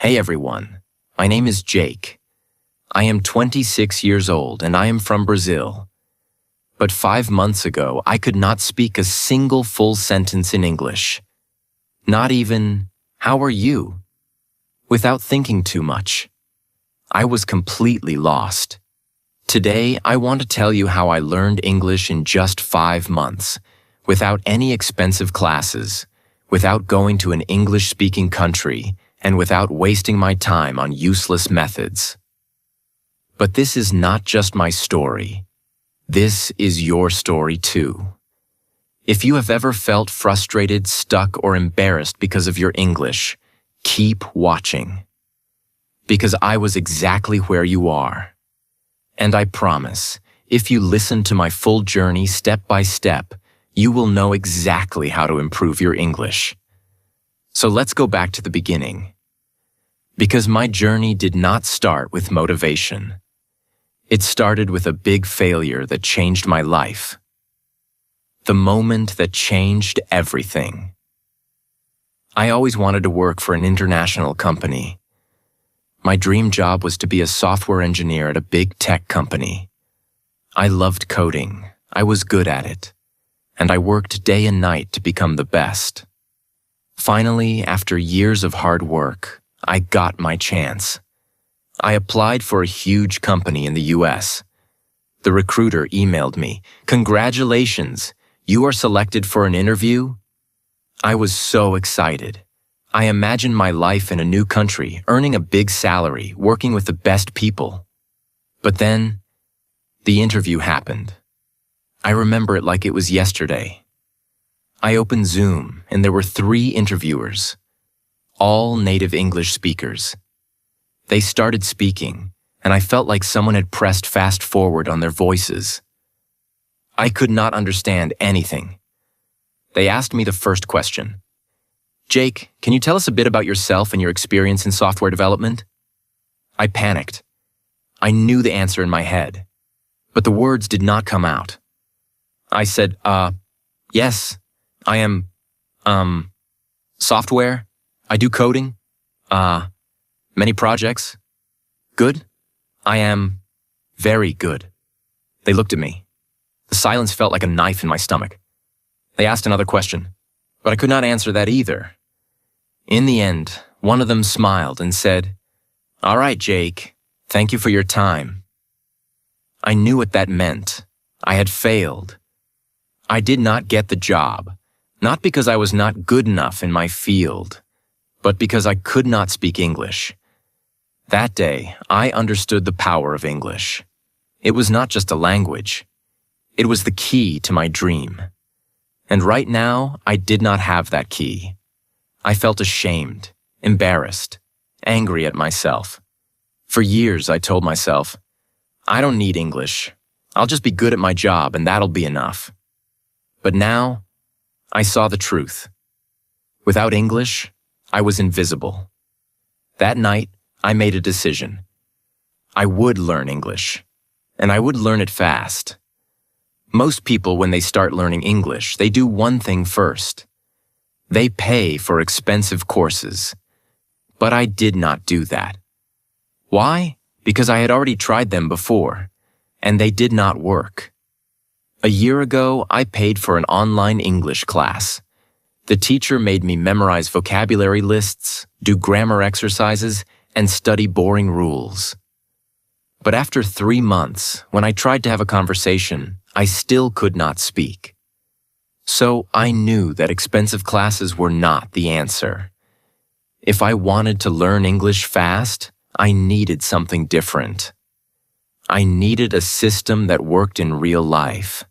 Hey everyone, my name is Jake. I am 26 years old and I am from Brazil. But 5 months ago, I could not speak a single full sentence in English. Not even, "How are you?" Without thinking too much. I was completely lost. Today, I want to tell you how I learned English in just 5 months, without any expensive classes, without going to an English-speaking country, and without wasting my time on useless methods. But this is not just my story. This is your story too. If you have ever felt frustrated, stuck, or embarrassed because of your English, keep watching. Because I was exactly where you are. And I promise, if you listen to my full journey step by step, you will know exactly how to improve your English. So let's go back to the beginning. Because my journey did not start with motivation. It started with a big failure that changed my life. The moment that changed everything. I always wanted to work for an international company. My dream job was to be a software engineer at a big tech company. I loved coding. I was good at it. And I worked day and night to become the best. Finally, after years of hard work, I got my chance. I applied for a huge company in the US. The recruiter emailed me, "Congratulations, you are selected for an interview?" I was so excited. I imagined my life in a new country, earning a big salary, working with the best people. But then, the interview happened. I remember it like it was yesterday. I opened Zoom, and there were 3 interviewers, all native English speakers. They started speaking, and I felt like someone had pressed fast forward on their voices. I could not understand anything. They asked me the first question. "Jake, can you tell us a bit about yourself and your experience in software development?" I panicked. I knew the answer in my head, but the words did not come out. I said, yes, I am, software. I do coding. Many projects. Good. I am very good. They looked at me. The silence felt like a knife in my stomach. They asked another question, but I could not answer that either. In the end, one of them smiled and said, "All right, Jake, thank you for your time." I knew what that meant. I had failed. I did not get the job, not because I was not good enough in my field, but because I could not speak English. That day, I understood the power of English. It was not just a language. It was the key to my dream. And right now, I did not have that key. I felt ashamed, embarrassed, angry at myself. For years, I told myself, I don't need English. I'll just be good at my job and that'll be enough. But now, I saw the truth. Without English, I was invisible. That night, I made a decision. I would learn English, and I would learn it fast. Most people, when they start learning English, they do one thing first. They pay for expensive courses. But I did not do that. Why? Because I had already tried them before, and they did not work. A year ago, I paid for an online English class. The teacher made me memorize vocabulary lists, do grammar exercises, and study boring rules. But after 3 months, when I tried to have a conversation, I still could not speak. So I knew that expensive classes were not the answer. If I wanted to learn English fast, I needed something different. I needed a system that worked in real life.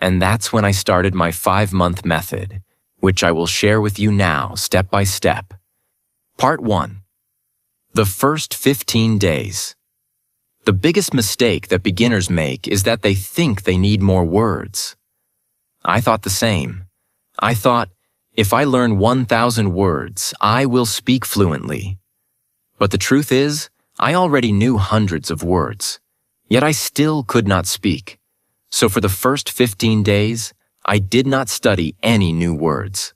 And that's when I started my 5-month method, which I will share with you now, step by step. Part 1. The first 15 days. The biggest mistake that beginners make is that they think they need more words. I thought the same. I thought, if I learn 1,000 words, I will speak fluently. But the truth is, I already knew hundreds of words, yet I still could not speak. So for the first 15 days, I did not study any new words.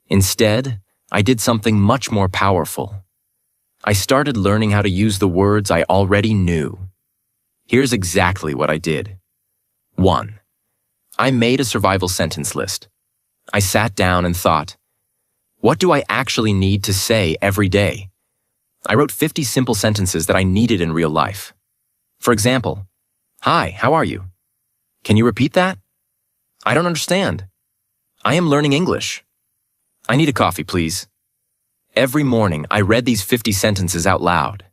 Instead, I did something much more powerful. I started learning how to use the words I already knew. Here's exactly what I did. 1. I made a survival sentence list. I sat down and thought, what do I actually need to say every day? I wrote 50 simple sentences that I needed in real life. For example, hi, how are you? Can you repeat that? I don't understand. I am learning English. I need a coffee, please. Every morning, I read these 50 sentences out loud.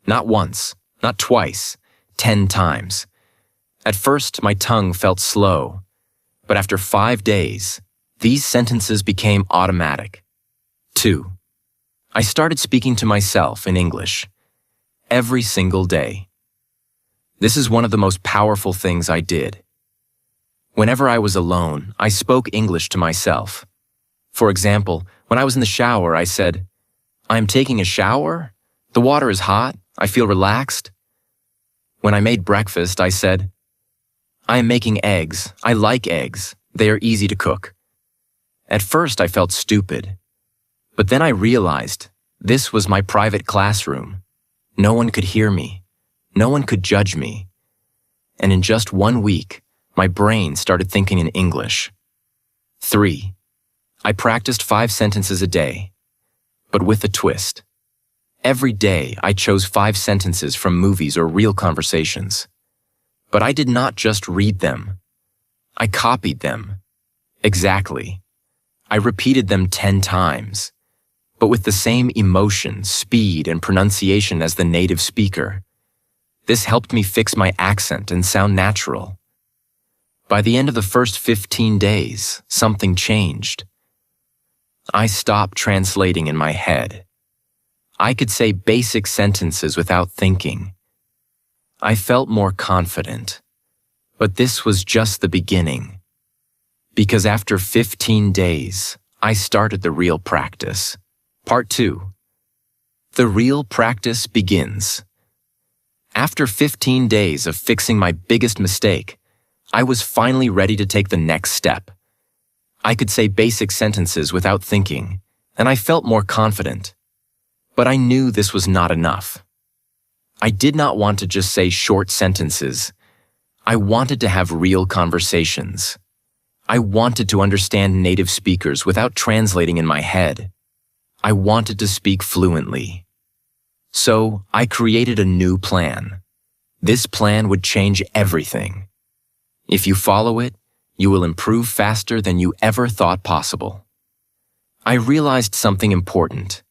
Not once, not twice, 10 times. At first, my tongue felt slow, but after 5 days, these sentences became automatic. 2. I started speaking to myself in English every single day. This is one of the most powerful things I did. Whenever I was alone, I spoke English to myself. For example, when I was in the shower, I said, I am taking a shower. The water is hot. I feel relaxed. When I made breakfast, I said, I am making eggs. I like eggs. They are easy to cook. At first, I felt stupid. But then I realized this was my private classroom. No one could hear me. No one could judge me. And in just 1 week, my brain started thinking in English. 3. I practiced 5 sentences a day, but with a twist. Every day, I chose 5 sentences from movies or real conversations. But I did not just read them. I copied them. Exactly. I repeated them 10 times, but with the same emotion, speed, and pronunciation as the native speaker. This helped me fix my accent and sound natural. By the end of the first 15 days, something changed. I stopped translating in my head. I could say basic sentences without thinking. I felt more confident, but this was just the beginning. Because after 15 days, I started the real practice. Part 2. The real practice begins. After 15 days of fixing my biggest mistake, I was finally ready to take the next step. I could say basic sentences without thinking, and I felt more confident. But I knew this was not enough. I did not want to just say short sentences. I wanted to have real conversations. I wanted to understand native speakers without translating in my head. I wanted to speak fluently. So I created a new plan. This plan would change everything. If you follow it, you will improve faster than you ever thought possible. I realized something important.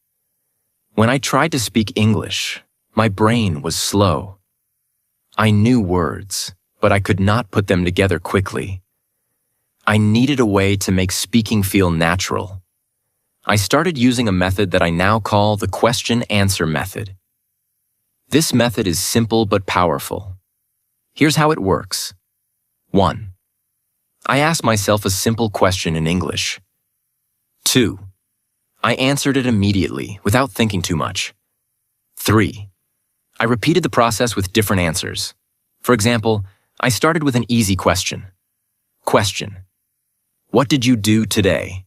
When I tried to speak English, my brain was slow. I knew words, but I could not put them together quickly. I needed a way to make speaking feel natural. I started using a method that I now call the question-answer method. This method is simple but powerful. Here's how it works. 1. I asked myself a simple question in English. 2. I answered it immediately, without thinking too much. 3. I repeated the process with different answers. For example, I started with an easy question. Question. What did you do today?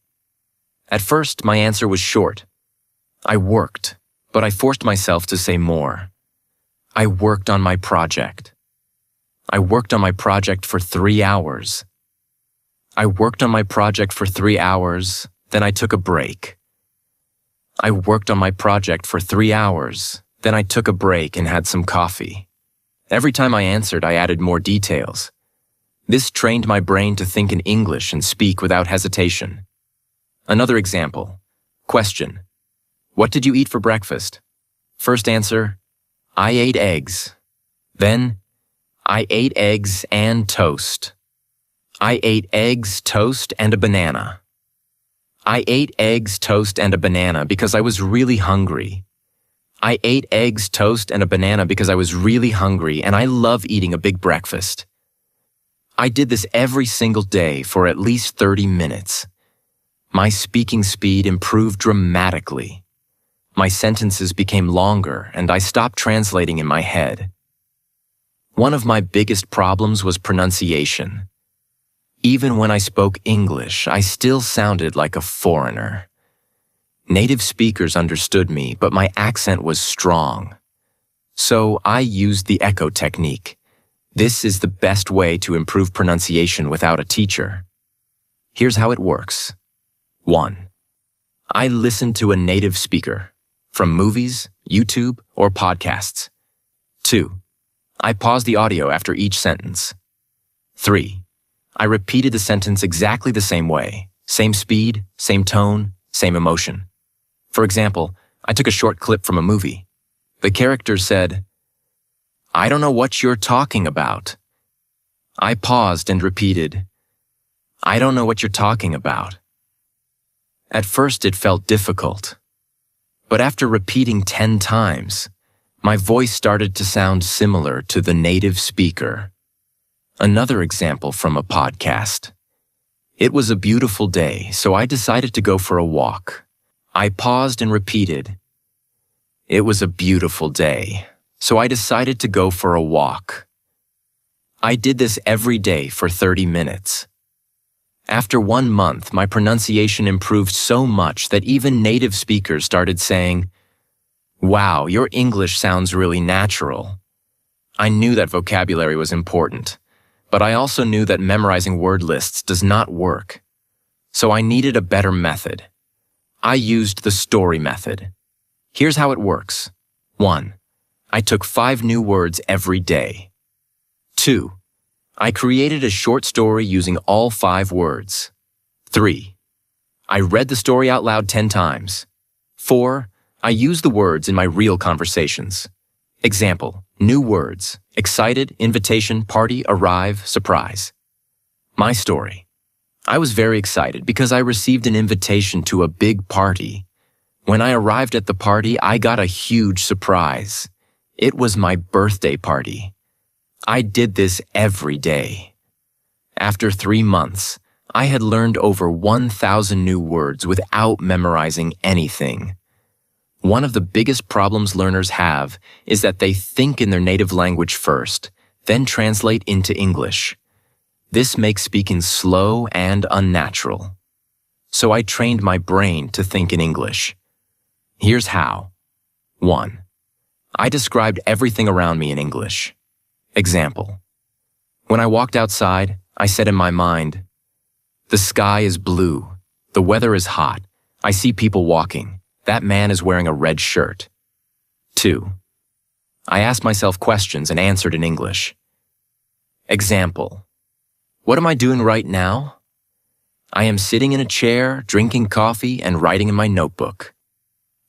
At first, my answer was short. I worked, but I forced myself to say more. I worked on my project. I worked on my project for 3 hours. I worked on my project for 3 hours, then I took a break. I worked on my project for 3 hours, then I took a break and had some coffee. Every time I answered, I added more details. This trained my brain to think in English and speak without hesitation. Another example. Question. What did you eat for breakfast? First answer, I ate eggs. Then, I ate eggs and toast. I ate eggs, toast, and a banana. I ate eggs, toast, and a banana because I was really hungry. I ate eggs, toast, and a banana because I was really hungry, and I love eating a big breakfast. I did this every single day for at least 30 minutes. My speaking speed improved dramatically. My sentences became longer, and I stopped translating in my head. One of my biggest problems was pronunciation. Even when I spoke English, I still sounded like a foreigner. Native speakers understood me, but my accent was strong. So I used the echo technique. This is the best way to improve pronunciation without a teacher. Here's how it works. 1. I listen to a native speaker, from movies, YouTube, or podcasts. 2. I pause the audio after each sentence. 3. I repeated the sentence exactly the same way, same speed, same tone, same emotion. For example, I took a short clip from a movie. The character said, "I don't know what you're talking about." I paused and repeated, "I don't know what you're talking about." At first it felt difficult, but after repeating 10 times, my voice started to sound similar to the native speaker. Another example from a podcast. It was a beautiful day, so I decided to go for a walk. I paused and repeated, "It was a beautiful day, so I decided to go for a walk." I did this every day for 30 minutes. After 1 month, my pronunciation improved so much that even native speakers started saying, "Wow, your English sounds really natural." I knew that vocabulary was important, but I also knew that memorizing word lists does not work. So I needed a better method. I used the story method. Here's how it works. 1. I took 5 new words every day. 2. I created a short story using all 5 words. 3. I read the story out loud 10 times. 4. I used the words in my real conversations. Example, new words: excited, invitation, party, arrive, surprise. My story. I was very excited because I received an invitation to a big party. When I arrived at the party, I got a huge surprise. It was my birthday party. I did this every day. After 3 months, I had learned over 1,000 new words without memorizing anything. One of the biggest problems learners have is that they think in their native language first, then translate into English. This makes speaking slow and unnatural. So I trained my brain to think in English. Here's how. 1. I described everything around me in English. Example. When I walked outside, I said in my mind, "The sky is blue. The weather is hot. I see people walking. That man is wearing a red shirt." 2. I asked myself questions and answered in English. Example. What am I doing right now? I am sitting in a chair, drinking coffee, and writing in my notebook.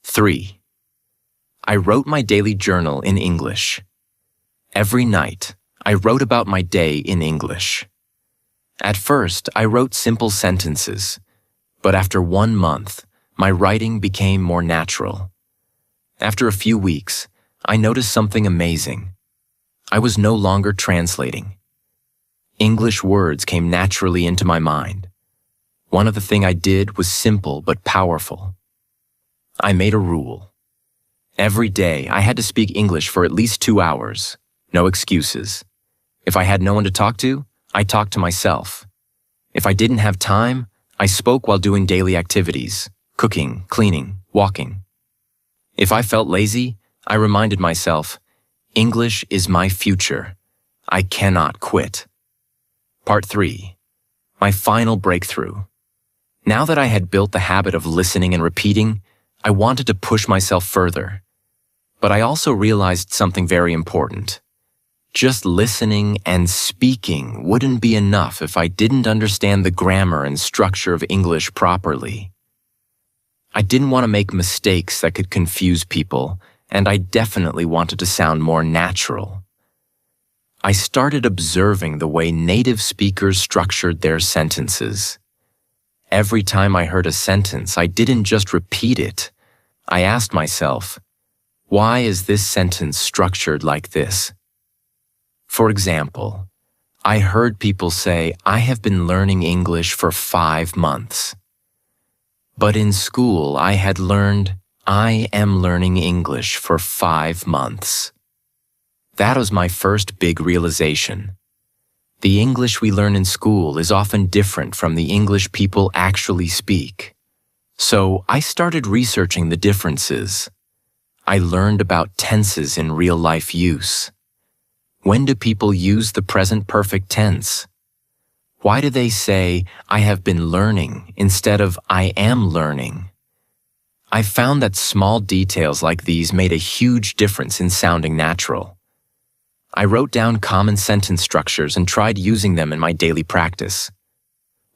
3. I wrote my daily journal in English. Every night, I wrote about my day in English. At first, I wrote simple sentences, but after 1 month, my writing became more natural. After a few weeks, I noticed something amazing. I was no longer translating. English words came naturally into my mind. One of the things I did was simple but powerful. I made a rule. Every day, I had to speak English for at least 2 hours. No excuses. If I had no one to talk to, I talked to myself. If I didn't have time, I spoke while doing daily activities, cooking, cleaning, walking. If I felt lazy, I reminded myself, English is my future. I cannot quit. Part 3. My final breakthrough. Now that I had built the habit of listening and repeating, I wanted to push myself further. But I also realized something very important. Just listening and speaking wouldn't be enough if I didn't understand the grammar and structure of English properly. I didn't want to make mistakes that could confuse people, and I definitely wanted to sound more natural. I started observing the way native speakers structured their sentences. Every time I heard a sentence, I didn't just repeat it. I asked myself, why is this sentence structured like this? For example, I heard people say, I have been learning English for 5 months. But in school, I had learned, I am learning English for 5 months. That was my first big realization. The English we learn in school is often different from the English people actually speak. So I started researching the differences. I learned about tenses in real-life use. When do people use the present perfect tense? Why do they say, "I have been learning" instead of "I am learning"? I found that small details like these made a huge difference in sounding natural. I wrote down common sentence structures and tried using them in my daily practice.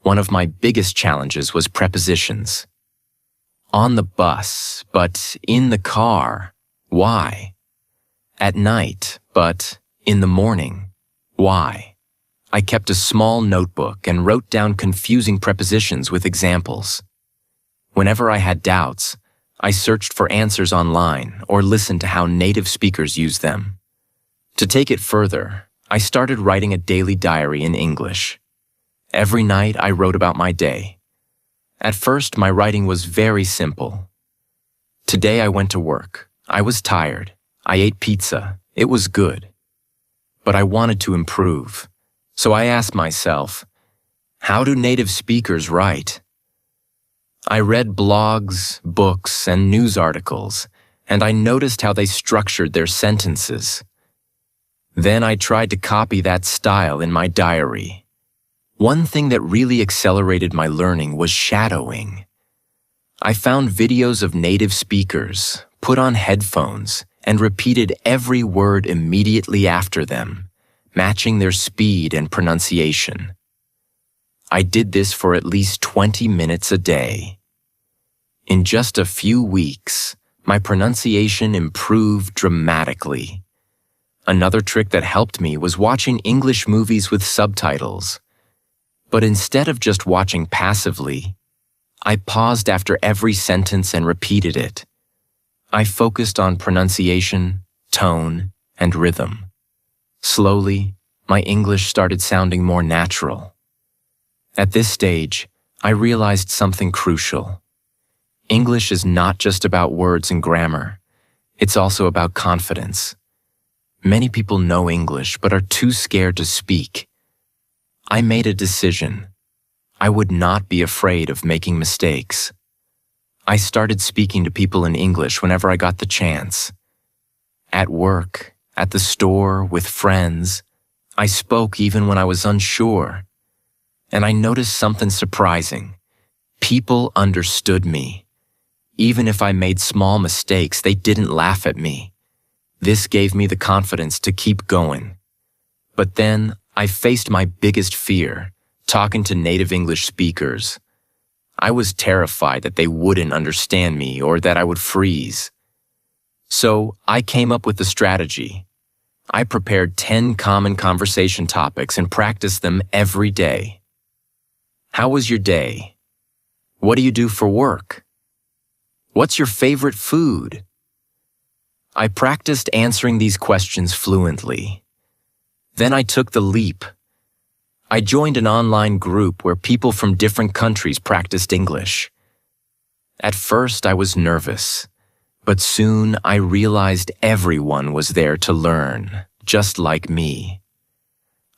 One of my biggest challenges was prepositions. On the bus, but in the car. Why? At night, but in the morning. Why? I kept a small notebook and wrote down confusing prepositions with examples. Whenever I had doubts, I searched for answers online or listened to how native speakers use them. To take it further, I started writing a daily diary in English. Every night I wrote about my day. At first, my writing was very simple. Today I went to work. I was tired. I ate pizza. It was good. But I wanted to improve. So I asked myself, how do native speakers write? I read blogs, books, and news articles, and I noticed how they structured their sentences. Then I tried to copy that style in my diary. One thing that really accelerated my learning was shadowing. I found videos of native speakers, put on headphones, and repeated every word immediately after them, matching their speed and pronunciation. I did this for at least 20 minutes a day. In just a few weeks, my pronunciation improved dramatically. Another trick that helped me was watching English movies with subtitles. But instead of just watching passively, I paused after every sentence and repeated it. I focused on pronunciation, tone, and rhythm. Slowly, my English started sounding more natural. At this stage, I realized something crucial. English is not just about words and grammar. It's also about confidence. Many people know English but are too scared to speak. I made a decision. I would not be afraid of making mistakes. I started speaking to people in English whenever I got the chance. At work, at the store, with friends, I spoke even when I was unsure. And I noticed something surprising. People understood me. Even if I made small mistakes, they didn't laugh at me. This gave me the confidence to keep going. But then I faced my biggest fear, talking to native English speakers. I was terrified that they wouldn't understand me or that I would freeze. So I came up with a strategy. I prepared 10 common conversation topics and practiced them every day. How was your day? What do you do for work? What's your favorite food? I practiced answering these questions fluently. Then I took the leap. I joined an online group where people from different countries practiced English. At first, I was nervous, but soon I realized everyone was there to learn, just like me.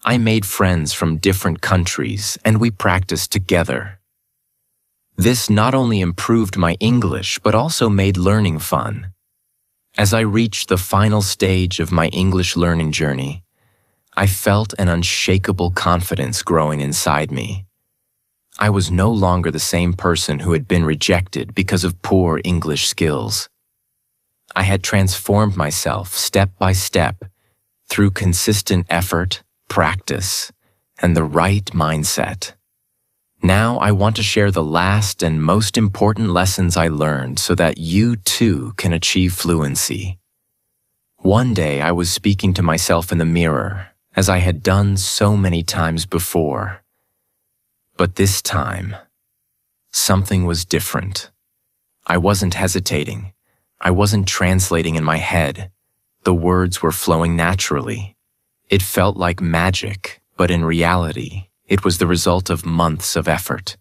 I made friends from different countries, and we practiced together. This not only improved my English, but also made learning fun. As I reached the final stage of my English learning journey, I felt an unshakable confidence growing inside me. I was no longer the same person who had been rejected because of poor English skills. I had transformed myself step by step through consistent effort, practice, and the right mindset. Now I want to share the last and most important lessons I learned so that you too can achieve fluency. One day I was speaking to myself in the mirror, as I had done so many times before. But this time, something was different. I wasn't hesitating. I wasn't translating in my head. The words were flowing naturally. It felt like magic, but in reality, it was the result of months of effort.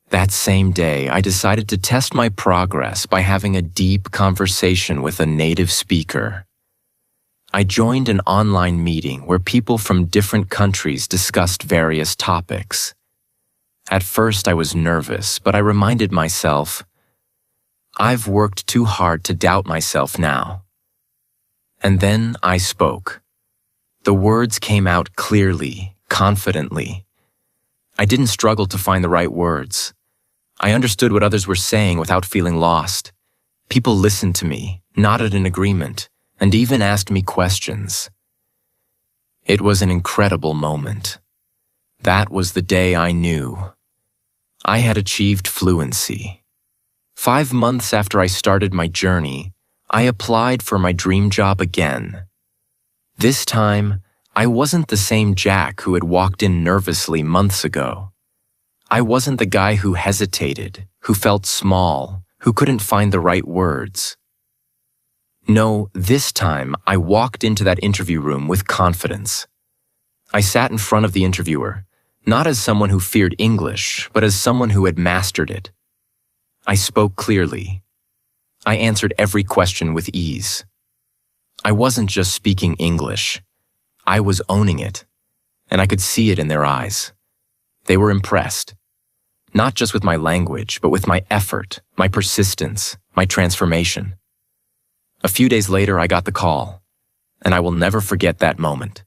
That same day, I decided to test my progress by having a deep conversation with a native speaker. I joined an online meeting where people from different countries discussed various topics. At first, I was nervous, but I reminded myself, I've worked too hard to doubt myself now. And then I spoke. The words came out clearly, confidently. I didn't struggle to find the right words. I understood what others were saying without feeling lost. People listened to me, nodded in agreement, and even asked me questions. It was an incredible moment. That was the day I knew. I had achieved fluency. 5 months after I started my journey, I applied for my dream job again. This time, I wasn't the same Jack who had walked in nervously months ago. I wasn't the guy who hesitated, who felt small, who couldn't find the right words. No, this time I walked into that interview room with confidence. I sat in front of the interviewer, not as someone who feared English, but as someone who had mastered it. I spoke clearly. I answered every question with ease. I wasn't just speaking English. I was owning it, and I could see it in their eyes. They were impressed, not just with my language, but with my effort, my persistence, my transformation. A few days later, I got the call, and I will never forget that moment.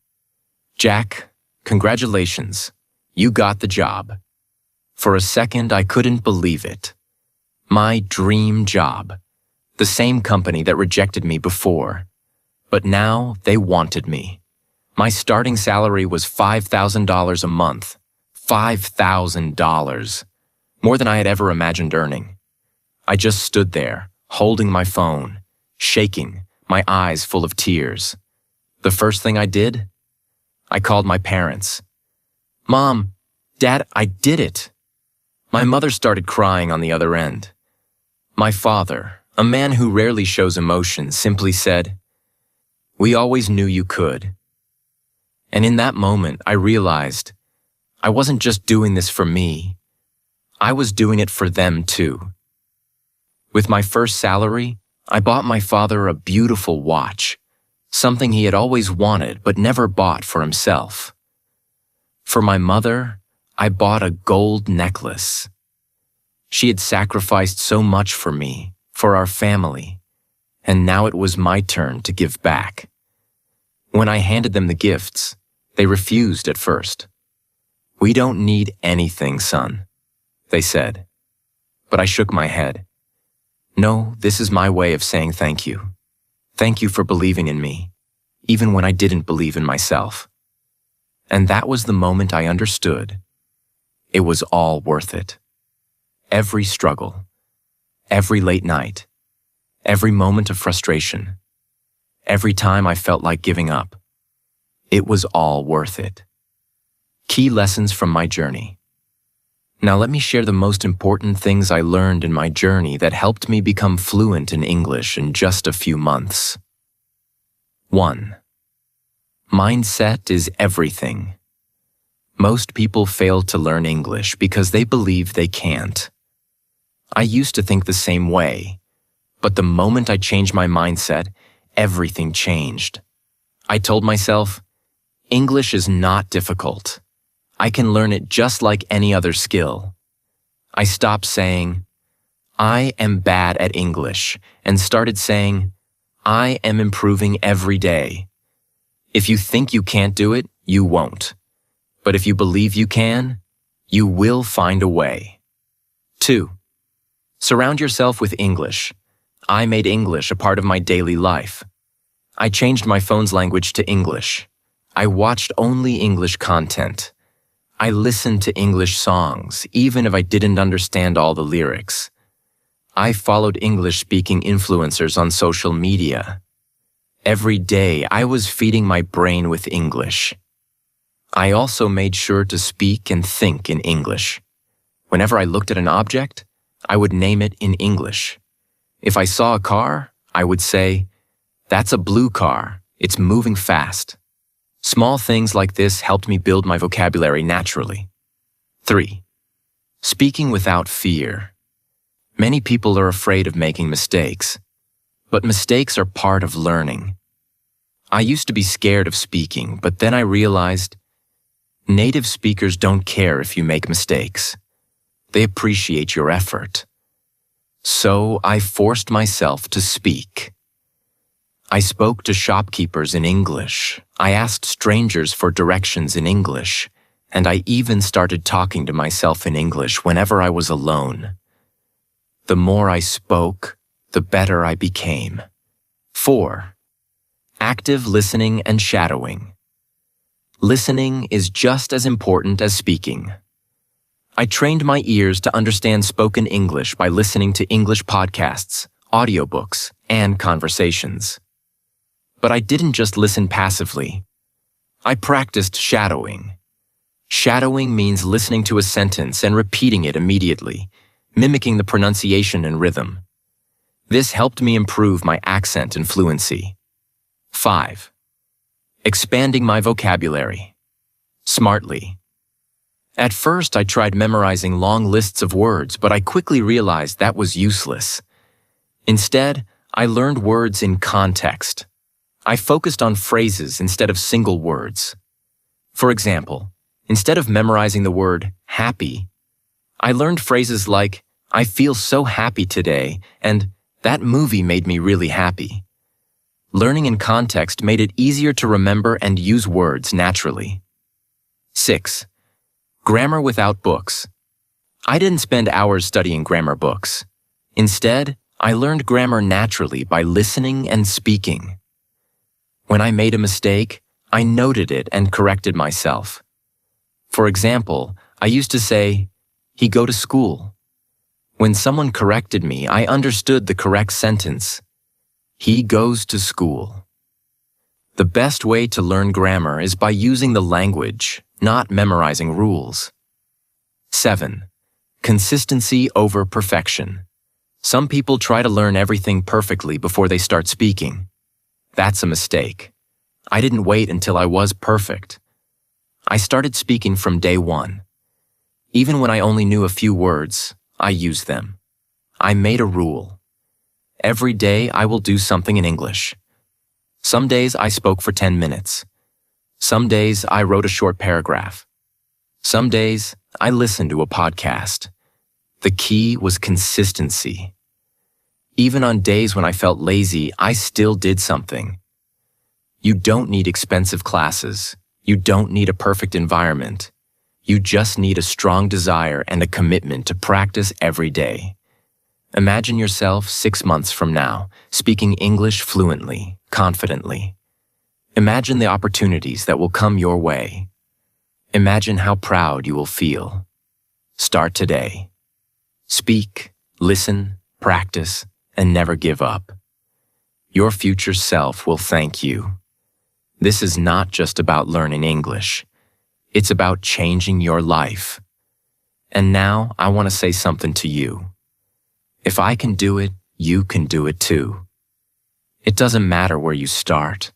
Jack, congratulations. You got the job. For a second, I couldn't believe it. My dream job. The same company that rejected me before. But now they wanted me. My starting salary was $5,000 a month. $5,000. More than I had ever imagined earning. I just stood there, holding my phone, shaking, my eyes full of tears. The first thing I did? I called my parents. Mom, Dad, I did it. My mother started crying on the other end. My father, a man who rarely shows emotion, simply said, "We always knew you could." And in that moment, I realized I wasn't just doing this for me. I was doing it for them too. With my first salary, I bought my father a beautiful watch, something he had always wanted but never bought for himself. For my mother, I bought a gold necklace. She had sacrificed so much for me, for our family, and now it was my turn to give back. When I handed them the gifts, they refused at first. "We don't need anything, son," they said. But I shook my head. No, this is my way of saying thank you. Thank you for believing in me, even when I didn't believe in myself. And that was the moment I understood. It was all worth it. Every struggle, every late night, every moment of frustration, every time I felt like giving up. It was all worth it. Key lessons from my journey. Now let me share the most important things I learned in my journey that helped me become fluent in English in just a few months. 1. Mindset is everything. Most people fail to learn English because they believe they can't. I used to think the same way, but the moment I changed my mindset, everything changed. I told myself, English is not difficult. I can learn it just like any other skill. I stopped saying, I am bad at English, and started saying, I am improving every day. If you think you can't do it, you won't. But if you believe you can, you will find a way. 2. Surround yourself with English. I made English a part of my daily life. I changed my phone's language to English. I watched only English content. I listened to English songs, even if I didn't understand all the lyrics. I followed English-speaking influencers on social media. Every day, I was feeding my brain with English. I also made sure to speak and think in English. Whenever I looked at an object, I would name it in English. If I saw a car, I would say, "That's a blue car. It's moving fast." Small things like this helped me build my vocabulary naturally. 3. Speaking without fear. Many people are afraid of making mistakes, but mistakes are part of learning. I used to be scared of speaking, but then I realized native speakers don't care if you make mistakes. They appreciate your effort. So I forced myself to speak. I spoke to shopkeepers in English. I asked strangers for directions in English. And I even started talking to myself in English whenever I was alone. The more I spoke, the better I became. 4. Active listening and shadowing. Listening is just as important as speaking. I trained my ears to understand spoken English by listening to English podcasts, audiobooks, and conversations. But I didn't just listen passively. I practiced shadowing. Shadowing means listening to a sentence and repeating it immediately, mimicking the pronunciation and rhythm. This helped me improve my accent and fluency. 5. Expanding my vocabulary. Smartly. At first, I tried memorizing long lists of words, but I quickly realized that was useless. Instead, I learned words in context. I focused on phrases instead of single words. For example, instead of memorizing the word happy, I learned phrases like, I feel so happy today, and that movie made me really happy. Learning in context made it easier to remember and use words naturally. 6. Grammar without books. I didn't spend hours studying grammar books. Instead, I learned grammar naturally by listening and speaking. When I made a mistake, I noted it and corrected myself. For example, I used to say, he go to school. When someone corrected me, I understood the correct sentence. He goes to school. The best way to learn grammar is by using the language, not memorizing rules. 7. Consistency over perfection. Some people try to learn everything perfectly before they start speaking. That's a mistake. I didn't wait until I was perfect. I started speaking from day one. Even when I only knew a few words, I used them. I made a rule. Every day I will do something in English. Some days I spoke for 10 minutes. Some days I wrote a short paragraph. Some days I listened to a podcast. The key was consistency. Even on days when I felt lazy, I still did something. You don't need expensive classes. You don't need a perfect environment. You just need a strong desire and a commitment to practice every day. Imagine yourself 6 months from now, speaking English fluently, confidently. Imagine the opportunities that will come your way. Imagine how proud you will feel. Start today. Speak, listen, practice, and never give up. Your future self will thank you. This is not just about learning English. It's about changing your life. And now I want to say something to you. If I can do it, you can do it too. It doesn't matter where you start.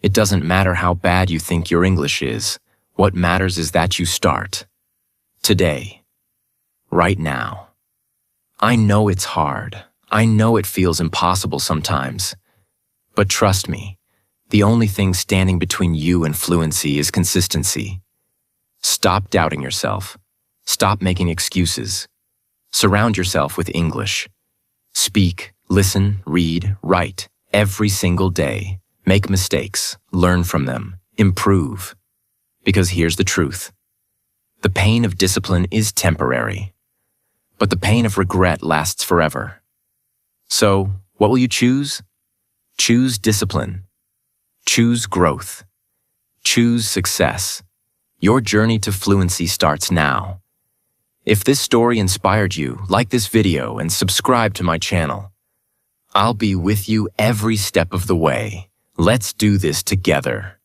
It doesn't matter how bad you think your English is. What matters is that you start. Today. Right now. I know it's hard. I know it feels impossible sometimes. But trust me, the only thing standing between you and fluency is consistency. Stop doubting yourself. Stop making excuses. Surround yourself with English. Speak, listen, read, write, every single day. Make mistakes, learn from them, improve. Because here's the truth. The pain of discipline is temporary, but the pain of regret lasts forever. So, what will you choose? Choose discipline. Choose growth. Choose success. Your journey to fluency starts now. If this story inspired you, like this video and subscribe to my channel. I'll be with you every step of the way. Let's do this together.